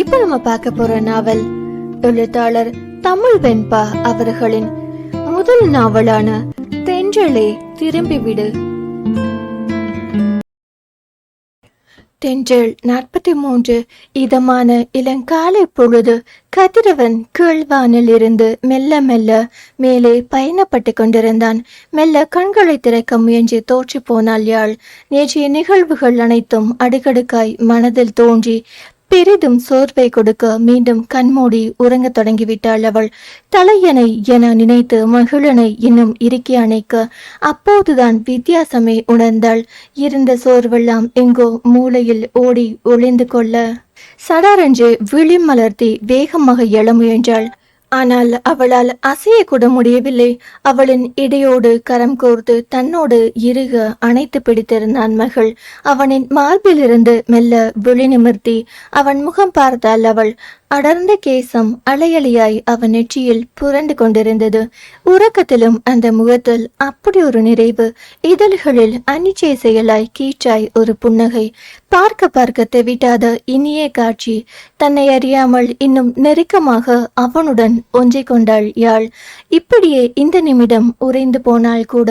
இப்ப நம்ம பார்க்க போற நாவல் எழுத்தாளர் தமிழ் வெண்பா அவர்களின் முதல் நாவலான தென்றலே திரும்பிவிடு. தென்றல் 43 இதமான இளங்காலை பொழுது கதிரவன் கீழ்வானில் இருந்து மெல்ல மெல்ல மேலே பயணப்பட்டு கொண்டிருந்தான். மெல்ல கண்களை திறக்க முயன்று தோற்று போனாள் யாழ். நேற்றைய நிகழ்வுகள் அனைத்தும் அடுக்கடுக்காய் மனதில் தோன்றி பெரிதும் சோர்வை கொடுக்க மீண்டும் கண்மூடி உறங்க தொடங்கிவிட்டாள் அவள். தலையணை என நினைத்து மகிழனை இன்னும் இறுக்கி அணைக்க அப்போதுதான் வித்தியாசமே உணர்ந்தாள். இருந்த சோர்வெல்லாம் எங்கோ மூளையில் ஓடி ஒளிந்து கொள்ள சடாரென்று விழி மலர்த்தி வேகமாக எழ முயன்றாள். ஆனால் அவளால் அசையக்கூட முடியவில்லை. அவளின் இடையோடு கரம் கோர்த்து தன்னோடு இறுக அணைத்து பிடித்திருந்தான் மகள். அவனின் மார்பிலிருந்து மெல்ல விழி நிமிர்த்தி அவன் முகம் பார்த்தாள் அவள். அடர்ந்த கேசம் அலையலையாய் அவன் நெற்றியில் புரண்டு கொண்டிருந்தது. உறக்கத்திலும் அந்த முகத்தில் அப்படி ஒரு நிறைவு. இதழ்களில் அனிச்சை செயலாய் கீற்றாய் ஒரு புன்னகை. பார்க்க பார்க்க தெவிட்டாத இனிய காட்சி. தன்னை அறியாமல் இன்னும் நெருக்கமாக அவனுடன் ஒன்றிக் கொண்டாள் யாழ். இப்படியே இந்த நிமிடம் உறைந்து போனால் கூட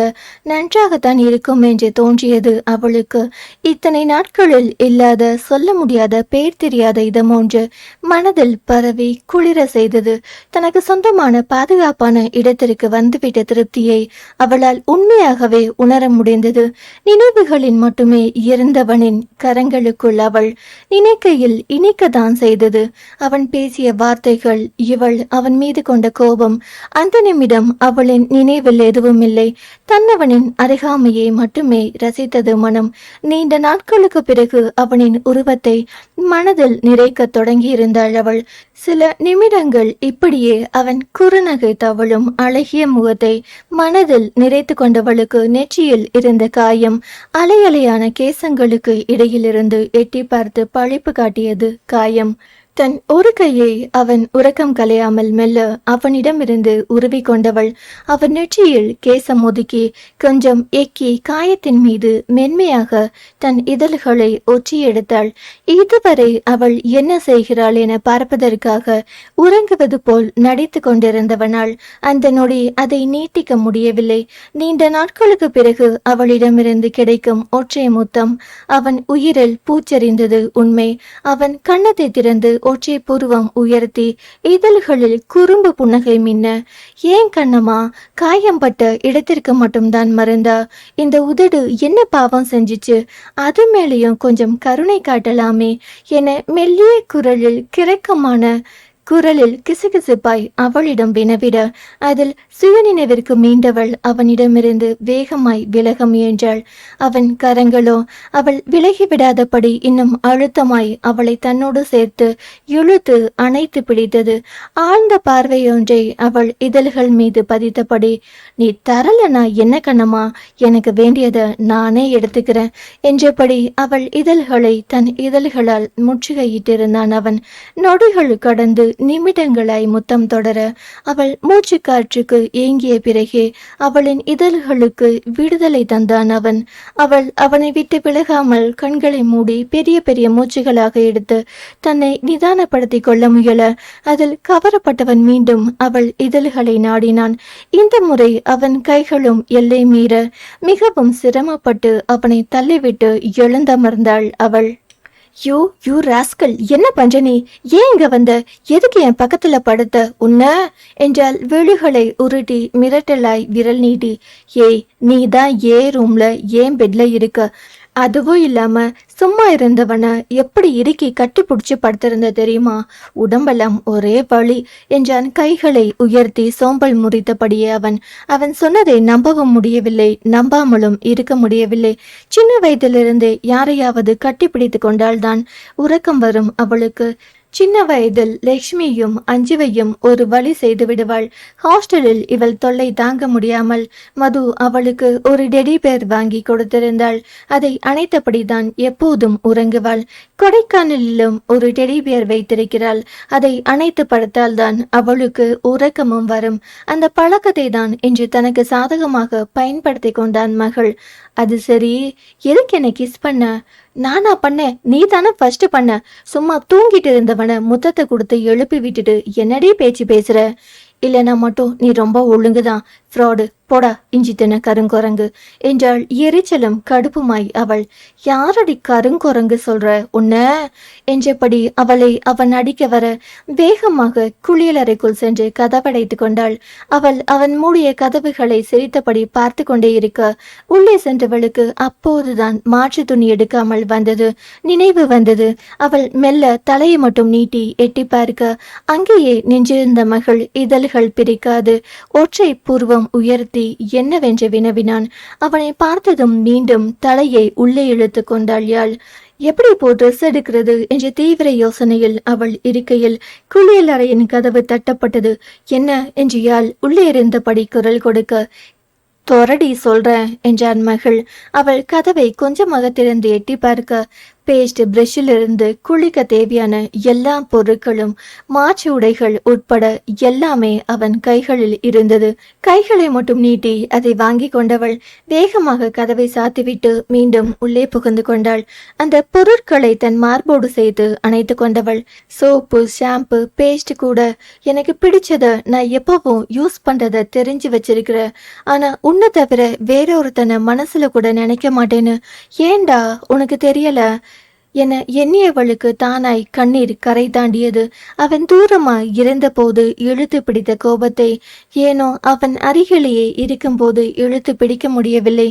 நன்றாகத்தான் இருக்கும் என்று தோன்றியது அவளுக்கு. இத்தனை நாட்களில் இல்லாத சொல்ல முடியாத பேர் தெரியாத இதம் ஒன்று மனதில் பரவி குளிர செய்தது. தனக்கு சொந்தமான பாதுகாப்பான இடத்திற்கு வந்துவிட்ட திருப்தியை அவளால் உண்மையாகவே உணர முடிந்தது. நினைவுகளின் மட்டுமே இருந்தவனின் கரங்களுக்குள் அவள் நினைக்கையில் இனிக்கத்தான் செய்தது. அவன் பேசிய வார்த்தைகள், இவள் அவன் மீது கொண்ட கோபம். அந்த நிமிடம் அவளின் நினைவில் எதுவும் இல்லை. தன்னவனின் அருகாமையை மட்டுமே ரசித்தது மனம். நீண்ட நாட்களுக்கு பிறகு அவனின் உருவத்தை மனதில் நிறைக்க தொடங்கி இருந்தாள் அவள். சில நிமிடங்கள் இப்படியே அவன் குறுநகை தவழும் அழகிய முகத்தை மனதில் நிறைத்து கொண்டவளுக்கு நெற்றியில் இருந்த காயம் அலையலையான கேசங்களுக்கு இடையிலிருந்து எட்டி பார்த்து பழிப்பு காட்டியது காயம். தன் ஒரு கையை அவன் உறக்கம் கலையாமல் மெல்ல அவனிடமிருந்து உருவி கொண்டவள் அவன் நெற்றியில் கேசம் ஒதுக்கி கொஞ்சம் எக்கி காயத்தின் மீது மென்மையாக தன் இதழ்களை ஒற்றி எடுத்தாள். இதுவரை அவள் என்ன செய்கிறாள் என பார்ப்பதற்காக உறங்குவது போல் நடித்து கொண்டிருந்தவனால் அந்த நொடி அதை நீட்டிக்க முடியவில்லை. நீண்ட நாட்களுக்கு பிறகு அவளிடமிருந்து கிடைக்கும் ஒற்றை முத்தம் அவன் உயிரில் பூச்செறிந்தது உண்மை. அவன் கண்ணத்தை திறந்து ஒற்றை புருவம் உயர்த்தி இதழ்களில் குறும்பு புன்னகை மின்ன, ஏன் கண்ணம்மா, காயம்பட்ட இடத்திற்கு மட்டும்தான் மருந்தா? இந்த உதடு என்ன பாவம் செஞ்சிச்சு? அது மேலேயும் கொஞ்சம் கருணை காட்டலாமே என மெல்லிய குரலில் கிரக்கமான குரலில் கிசுகிசுப்பாய் அவளிடம் வினவிட அதில் சுயநினைவிற்கு மீண்டவள் அவனிடமிருந்து வேகமாய் விலக முயன்றாள். அவன் கரங்களோ அவள் விலகிவிடாதபடி இன்னும் அழுத்தமாய் அவளை தன்னோடு சேர்த்து இழுத்து அணைத்து பிடித்தது. ஆழ்ந்த பார்வையொன்றை அவள் இதழ்கள் மீது பதித்தபடி, நீ தரலனா என்ன கண்ணம்மா, எனக்கு வேண்டியதை நானே எடுத்துக்கிறேன் என்றபடி அவள் இதழ்களை தன் இதழ்களால் முற்றுகையிட்டிருந்தான் அவன். நொடிகள் கடந்து நிமிடங்களாய் முத்தம் தொடர அவள் மூச்சு காற்றுக்கு ஏங்கிய பிறகே அவளின் இதழ்களுக்கு விடுதலை தந்தான் அவன். அவள் அவனை விட்டு விலகாமல் கண்களை மூடி பெரிய பெரிய மூச்சுகளாக எடுத்து தன்னை நிதானப்படுத்திக் கொள்ள முயல அதில் கவரப்பட்டவன் மீண்டும் அவள் இதழ்களை நாடினான். இந்த முறை அவன் கைகளும் எல்லை மீற மிகவும் சிரமப்பட்டு அவனை தள்ளிவிட்டு எழுந்தமர்ந்தாள் அவள். யூ ராஸ்கல், என்ன பண்ற நீ? ஏன் இங்க வந்த? எதுக்கு என் பக்கத்துல படுத்த உன்ன என்றால் விழிகளை உருட்டி மிரட்டலாய் விரல் நீட்டி, ஏய், நீ தான் ரூம்ல ஏன் பெட்ல இருக்க? அதுவும் இல்லாம சும்மா இருந்தவன எப்படி இறுக்கி கட்டி பிடிச்சி படுத்திருந்த தெரியுமா? உடம்பெல்லாம் ஒரே வலி என்றான் கைகளை உயர்த்தி சோம்பல் முறித்தபடியே அவன் சொன்னதை நம்பவும் முடியவில்லை, நம்பாமலும் இருக்க முடியவில்லை. சின்ன வயதிலிருந்து யாரையாவது கட்டி பிடித்து கொண்டால்தான் உறக்கம் வரும் அவளுக்கு. சின்ன வயதில் லக்ஷ்மியும் அஞ்சுவையும் ஒரு வழி செய்து விடுவாள். ஹாஸ்டலில் இவள் தொல்லை தாங்க முடியாமல் மது அவளுக்கு ஒரு டெடி பேர் வாங்கி கொடுத்திருந்தாள். அதை அணைத்தபடிதான் எப்போதும் உறங்குவாள். கொடைக்கானலிலும் ஒரு டெடிபியர் வைத்திருக்கிறாள். அதை அணைத்து படுத்தால்தான் அவளுக்கு உறக்கமும் வரும். அந்த பழக்கத்தை தான் இன்று தனக்கு சாதகமாக பயன்படுத்தி கொண்டான் மகள். அது சரி, எதுக்கு என்னை கிஸ் பண்ண? நானா பண்ணேன்? நீ தானே ஃபர்ஸ்ட் பண்ண. சும்மா தூங்கிட்டு இருந்தவனை முத்தத்தை கொடுத்து எழுப்பி விட்டுட்டு என்னடி பேச்சு பேசுற? இல்லைனா மட்டும் நீ ரொம்ப ஒழுங்குதான். ஃப்ராடு, போடா இஞ்சி தின கருங்குரங்கு என்றாள் எரிச்சலும் கடுப்புமாய் அவள். யாரடி கருங்குரங்கு சொல்ற உன்ன என்றபடி அவளை அவன் அடிக்க வர வேகமாக குளியலறைக்குள் சென்று கதவடைத்து கொண்டாள். அவன் மூடிய கதவுகளை சிரித்தபடி பார்த்து கொண்டே இருக்க உள்ளே சென்றவளுக்கு அப்போதுதான் மாற்று துணி எடுக்காமல் வந்தது நினைவு வந்தது. அவள் மெல்ல தலையை மட்டும் நீட்டி எட்டி பார்க்க அங்கேயே நின்றிருந்த மகள் இதழ்கள் பிரிக்காது ஒற்றை பூர்வம் உயர்த்தி என்னவென்று வினவினான். அவனை பார்த்ததும் மீண்டும் தலையை உள்ளே இழுத்து கொண்டாள். யாழ் எப்படி போ ட்ரெஸ் எடுக்கிறது என்ற தீவிர யோசனையில் அவள் இருக்கையில் குளியல் அறையின் கதவு தட்டப்பட்டது. என்ன என்று யாழ் உள்ளே இருந்தபடி குரல் கொடுக்க, தொரடி சொல்றேன் என்றான் மகள். அவள் கதவை கொஞ்சமாக திறந்து எட்டி பார்க்க பேஸ்ட் பிரஷிலிருந்து குளிக்க தேவையான எல்லா பொருட்களும் மாற்று உடைகள் உட்பட எல்லாமே அவன் கைகளில் இருந்தது. கைகளை மட்டும் நீட்டி அதை வாங்கி கொண்டவள் வேகமாக கதவை சாத்திவிட்டு மீண்டும் உள்ளே புகுந்து கொண்டாள். அந்த பொருட்களை தன் மார்போடு சேர்த்து அணைத்து கொண்டவள். சோப்பு, ஷாம்பு, பேஸ்ட் கூட எனக்கு பிடிச்சத நான் எப்பவும் யூஸ் பண்றத தெரிஞ்சு வச்சிருக்கிற. ஆனா உன்னை தவிர வேறொருத்தனை மனசுல கூட நினைக்க மாட்டேன்னு ஏண்டா உனக்கு தெரியல என எண்ணியவளுக்கு தானாய் கண்ணீர் கரை தாண்டியது. அவன் தூரமாய் இருந்தபோது இழுத்து பிடித்த கோபத்தை ஏனோ அவன் அருகிலேயே இருக்கும்போது இழுத்து பிடிக்க முடியவில்லை.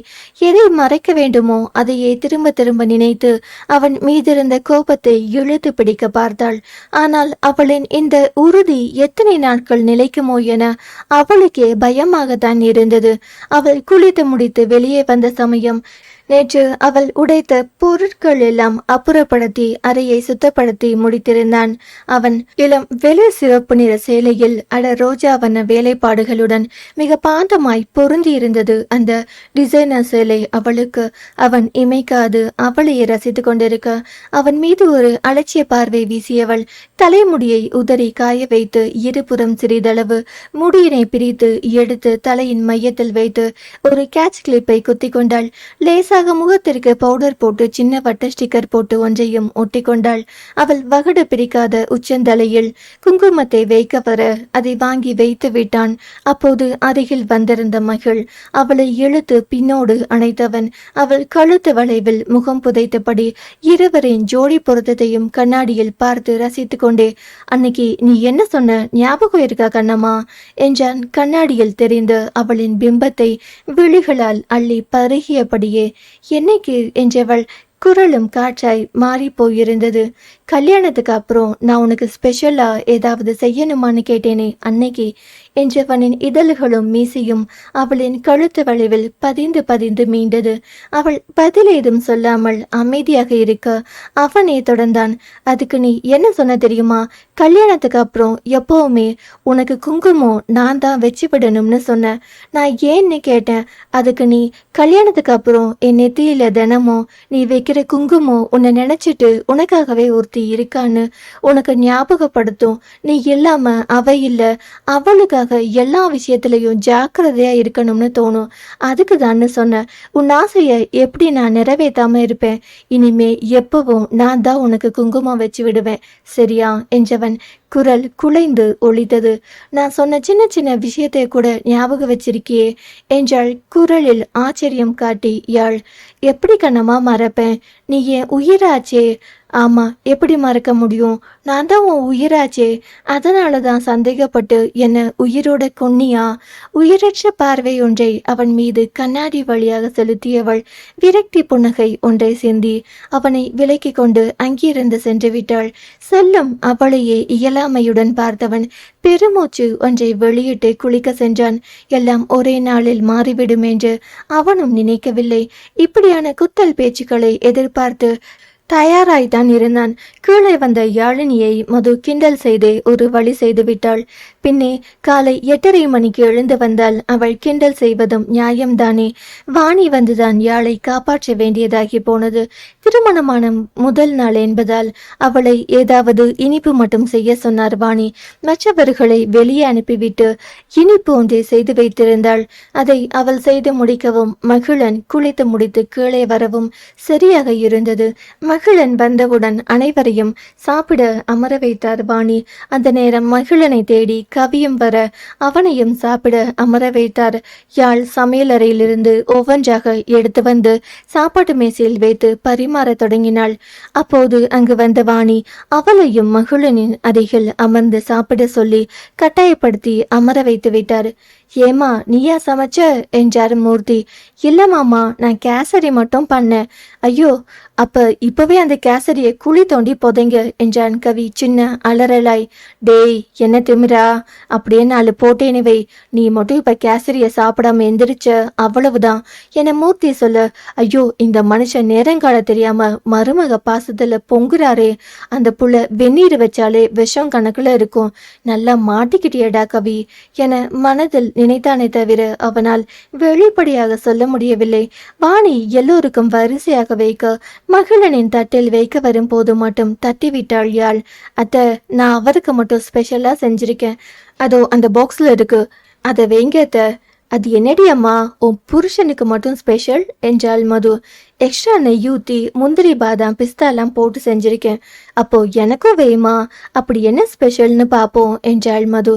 எதை மறைக்க வேண்டுமோ அதையே திரும்ப திரும்ப நினைத்து அவன் மீதிருந்த கோபத்தை இழுத்து பிடிக்க பார்த்தாள். ஆனால் அவளின் இந்த உறுதி எத்தனை நாட்கள் நிலைக்குமோ என அவளுக்கே பயமாகத்தான் இருந்தது. அவள் குளித்து முடித்து வெளியே வந்த சமயம் நேற்று அவள் உடைத்த பொருட்கள் எல்லாம் அப்புறப்படுத்தி அறையை சுத்தப்படுத்தி முடித்திருந்தான். அவன் இளம் வெளிர் சிவப்பு நிற சேலையில் ரோஜா வண்ண வேலைப்பாடுகளுடன் மிக பாந்தமாய் பொருந்தி இருந்தது அந்த டிசைனர் சேலை அவளுக்கு. அவன் இமைக்காது அவளையே ரசித்து கொண்டிருக்க அவன் மீது ஒரு அலட்சிய பார்வை வீசியவள் தலைமுடியை உதறி காய வைத்து இருபுறம் சிறிதளவு முடியினை பிரித்து எடுத்து தலையின் மையத்தில் வைத்து ஒரு கேட்ச் கிளிப்பை குத்தி கொண்டாள். லேசா முகத்திற்கு பவுடர் போட்டு சின்ன வட்ட ஸ்டிக்கர் போட்டு ஒன்றையும் ஒட்டி கொண்டாள். அவள் வகடு பிரிக்காத உச்சந்தலையில் குங்குமத்தை வைக்க வர அதை வாங்கி வைத்து விட்டான். அப்போது அருகில் வந்திருந்த மகள் அவளை இழுத்து பின்னோடு அணைத்தவன் அவள் கழுத்து வளைவில் முகம் புதைத்தபடி இருவரின் ஜோடி பொருத்தத்தையும் கண்ணாடியில் பார்த்து ரசித்து கொண்டே, அன்னைக்கு நீ என்ன சொன்ன ஞாபகம் இருக்கா கண்ணம்மா என்றான். கண்ணாடியில் தெரிந்து அவளின் பிம்பத்தை விழிகளால் அள்ளி பருகியபடியே, என்னைக்கு என்றவள் குரலும் காற்றாய் மாறி போயிருந்தது. கல்யாணத்துக்கு அப்புறம் நான் உனக்கு ஸ்பெஷலா ஏதாவது செய்யணுமான்னு கேட்டேனே அன்னைக்கு என்றவனின் இதழ்களும் மீசையும் அவளின் கழுத்து வளைவில் பதிந்து பதிந்து மீண்டது. அவள் பதில் ஏதும் சொல்லாமல் அமைதியாக இருக்க அவனே தொடர்ந்தான். அதுக்கு நீ என்ன சொன்ன தெரியுமா? கல்யாணத்துக்கு அப்புறம் எப்பவுமே உனக்கு குங்குமம் நான் தான் வச்சு விடணும்னு சொன்ன. நான் ஏன்னு கேட்டேன். அதுக்கு நீ கல்யாணத்துக்கு அப்புறம் என் நெத்தியில தினமும் நீ வைக்கிற குங்குமம் உன்னை நினைச்சிட்டு உனக்காகவே ஒருத்தி இருக்கான்னு உனக்கு ஞாபகப்படுத்தும். நீ இல்லாம அவ இல்ல, அவளுக்காக எல்லா விஷயத்திலையும் ஜாக்கிரதையா இருக்கணும்னு தோணும். அதுக்கு தான்னு சொன்ன. உன் ஆசைய எப்படி நான் நிறைவேற்றாம இருப்பேன்? இனிமே எப்பவும் நான் தான் உனக்கு குங்குமம் வச்சு விடுவேன், சரியா என்றவன் குரல் குலைந்து ஒலித்தது. நான் சொன்ன சின்ன சின்ன விஷயத்தை கூட ஞாபகம் வச்சிருக்கியே என்றாள் குரலில் ஆச்சரியம் காட்டி. யாழ், எப்படி கண்ணமா மறப்பேன்? நீ என் உயிராச்சே. ஆமா, எப்படி மறக்க முடியும்? நான் தான் உன் உயிராச்சே. அதனாலதான் சந்தேகப்பட்டு என்ன உயிரோட கொன்னியா? உயிரற்ற பார்வை ஒன்றை அவன் மீது கண்ணாடி வழியாக செலுத்தியவள் விரக்தி புன்னகை ஒன்றை சிந்தி அவனை விலக்கி கொண்டு அங்கிருந்து சென்று விட்டாள். செல்லும் அவளையே இயலாமையுடன் பார்த்தவன் பெருமூச்சு ஒன்றை வெளியிட்டு குளிக்க சென்றான். எல்லாம் ஒரே நாளில் மாறிவிடும் என்று அவனும் நினைக்கவில்லை. இப்படியான குத்தல் பேச்சுக்களை எதிர்பார்த்து தயாராய்தான் இருந்தான். கீழே வந்த யாழினியை மது கிண்டல் செய்தே ஒரு வழி செய்து விட்டாள். பின்னே காலை 8:30 மணிக்கு எழுந்து வந்தால் அவள் கிண்டல் செய்வதும் நியாயம்தானே. வாணி வந்துதான் யாழை காப்பாற்ற வேண்டியதாகி போனது. திருமணமான முதல் நாள் என்பதால் அவளை ஏதாவது இனிப்பு மட்டும் செய்ய சொன்னார் வாணி. மற்றவர்களை வெளியே அனுப்பிவிட்டு இனிப்பு ஒன்றை செய்து வைத்திருந்தாள். அதை அவள் செய்து முடிக்கவும் மகிழன் குளித்து முடித்து கீழே வரவும் சரியாக இருந்தது. மகிழன் வந்தவுடன் அனைவரையும் சாப்பிட அமர வைத்தார் வாணி. அந்த நேரம் மகிழனை தேடி கவியும் வர அவனையும் சாப்பிட அமர வைத்தார். யாழ் சமையலறையிலிருந்து ஒவ்வொன்றாக எடுத்து வந்து சாப்பாட்டு மேசையில் வைத்து பரிமாற தொடங்கினாள். அப்போது அங்கு வந்த வாணி அவளையும் மகிழனின் அருகில் அமர்ந்து சாப்பிட சொல்லி கட்டாயப்படுத்தி அமர வைத்து விட்டார். ஏமா நீயா சமைச்ச என்றார் மூர்த்தி. இல்ல மாமா, நான் கேசரி மட்டும் பண்ணேன். ஐயோ, அப்ப இப்பவே அந்த கேசரியை குழி தோண்டி புதைங்க என்றான் கவி சின்ன அலறலாய். டேய், என்ன திமிரா? அப்படியே 4 போட்டேன்னு வை. நீ மட்டும் இப்ப கேசரியை சாப்பிடாம எந்திரிச்ச அவ்வளவுதான் என மூர்த்தி சொல்ல, ஐயோ இந்த மனுஷன் நேரங்கால தெரியாம மருமக பாசத்துல பொங்குறாரே. அந்த புள்ள வெந்நீர் வச்சாலே விஷம் கணக்குல இருக்கும். நல்லா மாட்டிக்கிட்டியடா கவி என மனதில் நினைத்தானே தவிர அவனால் வெளிப்படையாக சொல்ல முடியவில்லை. வாணி எல்லோருக்கும் வரிசையாக வைக்க மகிழனின் தட்டில் வைக்க வரும் போது மட்டும் தட்டிவிட்டாள் யாழ். அத்தை, நான் அவருக்கு மட்டும் ஸ்பெஷலா செஞ்சிருக்கேன். அதோ அந்த பாக்ஸ்ல இருக்கு, அதை வைங்க அத்தை. அது என்னடி அம்மா, உன் புருஷனுக்கு மட்டும் ஸ்பெஷல் என்றாள் மது. எக்ஸ்ட்ரா நெய் ஊற்றி முந்திரி பாதாம் பிஸ்தாலாம் போட்டு செஞ்சிருக்கேன். அப்போ எனக்கும் வேமா, அப்படி என்ன ஸ்பெஷல்னு பார்ப்போம் என்றாள் மது.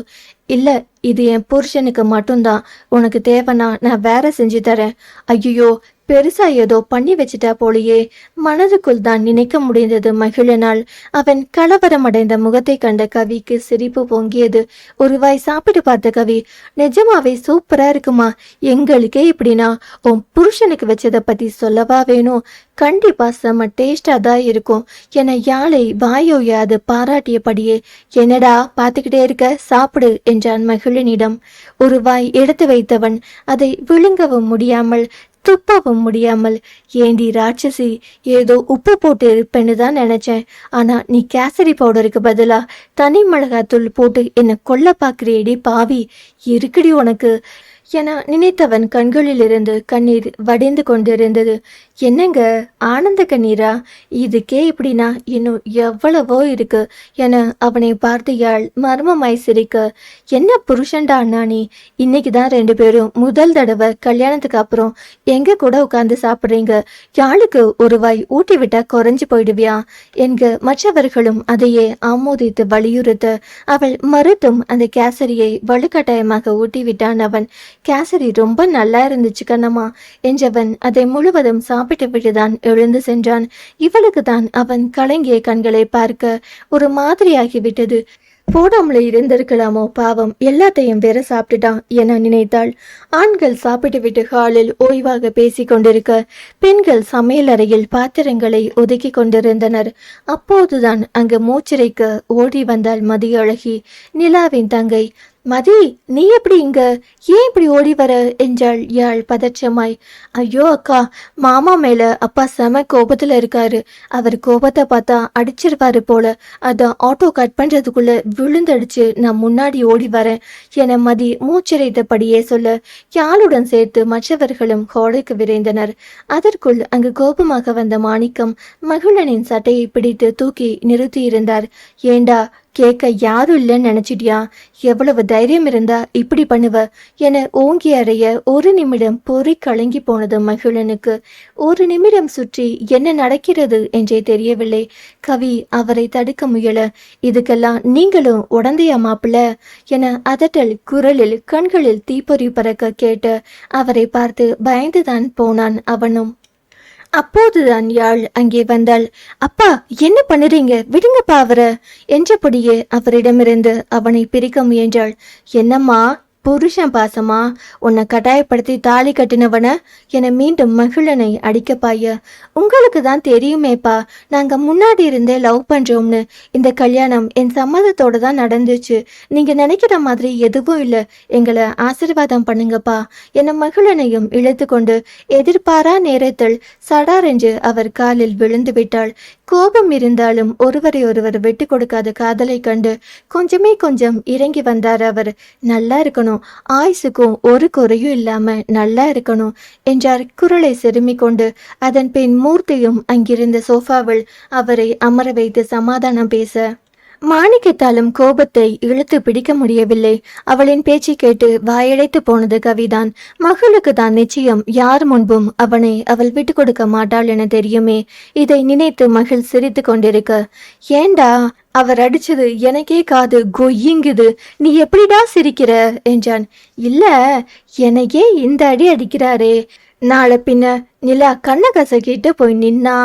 இல்ல, இது என் புருஷனுக்கு மட்டும்தான். உனக்கு தேவைன்னா நான் வேற செஞ்சு தரேன். ஐயோ, பெருசா ஏதோ பண்ணி வச்சுட்டா போலியே மனதுக்குள் தான் நினைக்க முடிந்தது மகிழனால். அவன் கலவரமடைந்த முகத்தை கண்ட கவிக்கு சிரிப்பு பொங்கியது. ஒரு வாய் சாப்பிட்டு பார்த்த கவி, நிஜமாவே சூப்பரா இருக்குமா? எங்களுக்கே இப்படின்னா உன் புருஷனுக்கு வச்சதை பத்தி சொல்லவா வேணும்? கண்டிப்பா செம்ம டேஸ்டா தான் இருக்கும் என யாழை வாயோயாது பாராட்டியபடியே, என்னடா பார்த்துக்கிட்டே இருக்க, சாப்பிடு என்றான் மகிழனிடம். ஒரு வாய் எடுத்து வைத்தவன் அதை விழுங்கவும் முடியாமல் துப்பவும் முடியாமல், ஏண்டி ராட்சசி, ஏதோ உப்பு போட்டு இருப்பேன்னு தான் நினைச்சேன். ஆனா நீ கேசரி பவுடருக்கு பதிலா தனி மிளகாத்தூள் போட்டு என்ன கொல்ல பாக்குறியேடி பாவி, இருக்குடி உனக்கு என நினைத்தவன் கண்களிலிருந்து கண்ணீர் வடிந்து கொண்டிருந்தது. என்னங்க ஆனந்த கண்ணீரா? இதுக்கே இப்படின்னா இன்னும் எவ்வளவோ இருக்கு என அவனை பார்த்து யாழ் மர்மமாய் சிரிக்க, என்ன புருஷன்டா அண்ணா நீ? இன்னைக்கு தான் 2 பேரும் முதல் தடவை கல்யாணத்துக்கு அப்புறம் எங்க கூட உட்கார்ந்து சாப்பிட்றீங்க. யாழுக்கு ஒரு வாய் ஊட்டி விட்டா குறைஞ்சு போயிடுவியா என்க மற்றவர்களும் அதையே ஆமோதித்து வலியுறுத்த அவள் மறுத்தும் அந்த கேசரியை வலுக்கட்டாயமாக ஊட்டி விட்டான் அவன். கேசரி ரொம்ப நல்லா இருந்துச்சு கண்ணம்மா என்றவன் அதை முழுவதும் சாப்பிட்டு விட்டுதான் எழுந்து சென்றான். இவளுக்கு தான் அவன் கலங்கிய கண்களை பார்க்க ஒரு மாதிரியாகிவிட்டது. போடாமலே இருந்திருக்கலாமோ பாவம், எல்லாத்தையும் வேற சாப்பிட்டுட்டான் என நினைத்தாள். ஆண்கள் சாப்பிட்டு விட்டு ஹாலில் ஓய்வாக பேசி கொண்டிருக்க பெண்கள் சமையலறையில் பாத்திரங்களை ஒதுக்கி கொண்டிருந்தனர். அப்போதுதான் அங்கு மூச்சிறைக்க ஓடி வந்தாள் மதியழகி, நிலாவின் தங்கை. மதி, நீ எப்படி இங்க? ஏன் இப்படி ஓடி வர என்றாள் யாழ் பதற்றமாய். ஐயோ அக்கா, மாமா மேல அப்பா செம கோபத்துல இருக்காரு. அவர் கோபத்தை பார்த்தா அடிச்சிருவாரு போல. அதான் ஆட்டோ கட் பண்றதுக்குள்ள விழுந்தடிச்சு நான் முன்னாடி ஓடி வரேன் என மதி மூச்சிறைத்தபடியே சொல்ல யாழுடன் சேர்த்து மற்றவர்களும் ஹாலுக்கு விரைந்தனர். அதற்குள் அங்கு கோபமாக வந்த மாணிக்கம் மகிழனின் சட்டையை பிடித்து தூக்கி நிறுத்தியிருந்தார். ஏண்டா, கேட்க யாரும் இல்லைன்னு நினைச்சிட்டியா? எவ்வளவு தைரியம் இருந்தா இப்படி பண்ணுவ என ஓங்கி அறைய ஒரு நிமிடம் பொறி கலங்கி போனது மகிழனுக்கு. ஒரு நிமிடம் சுற்றி என்ன நடக்கிறது என்றே தெரியவில்லை. கவி அவரை தடுக்க முயல, இதுக்கெல்லாம் நீங்களும் உடந்தையா மாப்பிள்ள என அதட்டல் குரலில் கண்களில் தீப்பொறி பறக்க கேட்டு அவரை பார்த்து பயந்துதான் போனான் அவனும். அப்போதுதான் யாழ் அங்கே வந்தாள். அப்பா, என்ன பண்ணுறீங்க? விடுங்கப்பா அவரை என்றபடியே அவரிடமிருந்து அவனை பிரிக்க முயன்றாள். என்னம்மா, புருஷன் பாசமா உன்னை கட்டாயப்படுத்தி தாலி கட்டினவன என மீண்டும் மகிழனை அடிக்க பாய. உங்களுக்கு தான் தெரியுமேப்பா, நாங்க முன்னாடி இருந்தே லவ் பண்றோம்னு. இந்த கல்யாணம் என் சம்மதத்தோட தான் நடந்துச்சு. நீங்க நினைக்கிற மாதிரி எதுவும் இல்லை. எங்களை ஆசீர்வாதம் பண்ணுங்கப்பா என மகிழனையும் இழுத்து கொண்டு எதிர்பாரா நேரத்தில் சடாரென்று அவர் காலில் விழுந்து விட்டாள். கோபம் இருந்தாலும் ஒருவரை ஒருவர் விட்டு கொடுக்காத காதலை கண்டு கொஞ்சம் இறங்கி வந்தார் அவர். நல்லா இருக்கணும், ஆயுசுக்கும் ஒரு குறையும் இல்லாம நல்லா இருக்கணும் என்றார் குரலை செருமிக் கொண்டு. அதன் பின் மூர்த்தியும் அங்கிருந்த சோஃபாவில் அவரை அமர வைத்து சமாதானம் பேச மாணிக்கத்தாலும் கோபத்தை இழுத்து பிடிக்க முடியவில்லை. அவளின் பேச்சை கேட்டு வாயடைத்து போனது கவிதான். மகளுக்கு தான் நிச்சயம் யார் முன்பும் அவனை அவள் விட்டு கொடுக்க மாட்டாள் என தெரியுமே. இதை நினைத்து மகள் சிரித்து கொண்டிருக்க, ஏண்டா அவர் அடிச்சது எனக்கே காது கொய்யுங்குது, நீ எப்படிடா சிரிக்கிற என்றான். இல்ல, எனக்கே இந்த அடி அடிக்கிறாரே, நாளை பின்ன நிலா கண்ணை கசக்கிட்டு போய் நின்னா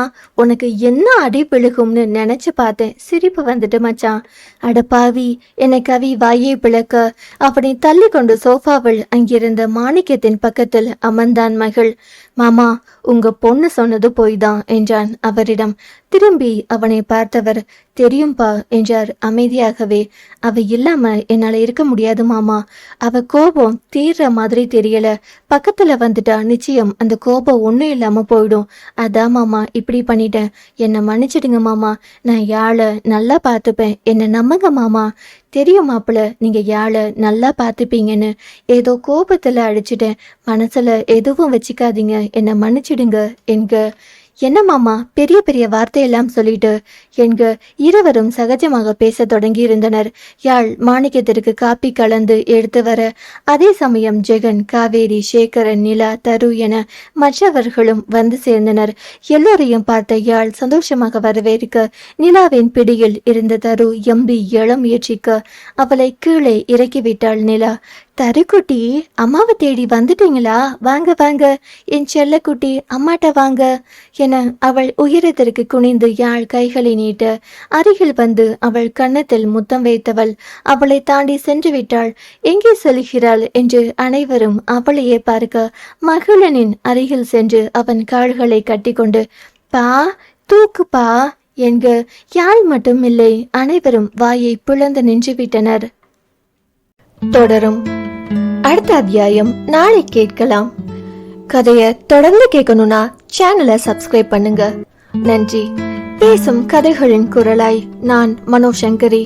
உனக்கு என்ன அடி பிழுகும்னு நினைச்சு பார்த்தேன். சிரிப்பு வந்துட்டு மச்சான். அடப்பாவி என கவி வாயை பிளக்க அவனை தள்ளி கொண்டு சோஃபாவில் அங்கிருந்த மாணிக்கத்தின் பக்கத்தில் அமர்ந்தான் மகள். மாமா, உங்க பொண்ணு சொன்னது போய்தான் என்றான் அவரிடம். திரும்பி அவனை பார்த்தவர், தெரியும்பா என்றார் அமைதியாகவே. அவ இல்லாம என்னால இருக்க முடியாது மாமா. அவ கோபம் தீர்ற மாதிரி தெரியல. பக்கத்துல வந்துட்டா நிச்சயம் அந்த கோபம் ஒண்ணு இல்லாம போயிடும். அதான் மாமா இப்படி பண்ணிட்டேன். என்னை மன்னிச்சிடுங்க மாமா. நான் யாழை நல்லா பார்த்துப்பேன், என்னை நம்புங்க மாமா. தெரியும் மாப்பிள்ள, நீங்க யாழை நல்லா பார்த்துப்பீங்கன்னு. ஏதோ கோபத்துல அடிச்சிட்டேன், மனசுல எதுவும் வச்சுக்காதீங்க, என்னை மன்னிச்சிடுங்க என்க. என்ன மாமா பெரிய பெரிய வார்த்தையெல்லாம் சொல்லிட்டு என்க. இருவரும் சகஜமாக பேச தொடங்கி இருந்தனர். யாழ் மாணிக்கத்திற்கு காப்பி கலந்து எடுத்து வர அதே சமயம் ஜெகன், காவேரி, சேகரன், நிலா, தரு என மற்றவர்களும் வந்து சேர்ந்தனர். எல்லோரையும் பார்த்த யாழ் சந்தோஷமாக வரவேற்க நிலாவின் பிடியில் இருந்த தரு எம்பி இளம் ஏற்றிக்க அவளை கீழே இறக்கிவிட்டாள் நிலா. தருக்குட்டி, அம்மாவை தேடி வந்துட்டீங்களா? வாங்க வாங்க என் செல்லக்குட்டி, அம்மாட்ட வாங்க என அவள் உயரத்திற்கு குனிந்து யாழ் கைகளை நீட்ட அருகில் வந்து அவள் கன்னத்தில் முத்தம் வைத்தவள் அவளை தாண்டி சென்று விட்டாள். எங்கே செல்கிறாள் என்று அனைவரும் அவளையே பார்க்க மகிழனின் அருகில் சென்று அவன் கால்களை கட்டிக்கொண்டு, பா தூக்குப்பா என்க. யாழ் மட்டும் இல்லை, அனைவரும் வாயை பிளந்து நின்றுவிட்டனர். தொடரும். அடுத்த அத்தியாயம் நாளை கேட்கலாம். கதையை தொடர்ந்து கேட்கணும்னா சேனலை சப்ஸ்கிரைப் பண்ணுங்க. நன்றி. பேசும் கதைகளின் குரலாய் நான் மனோசங்கரி.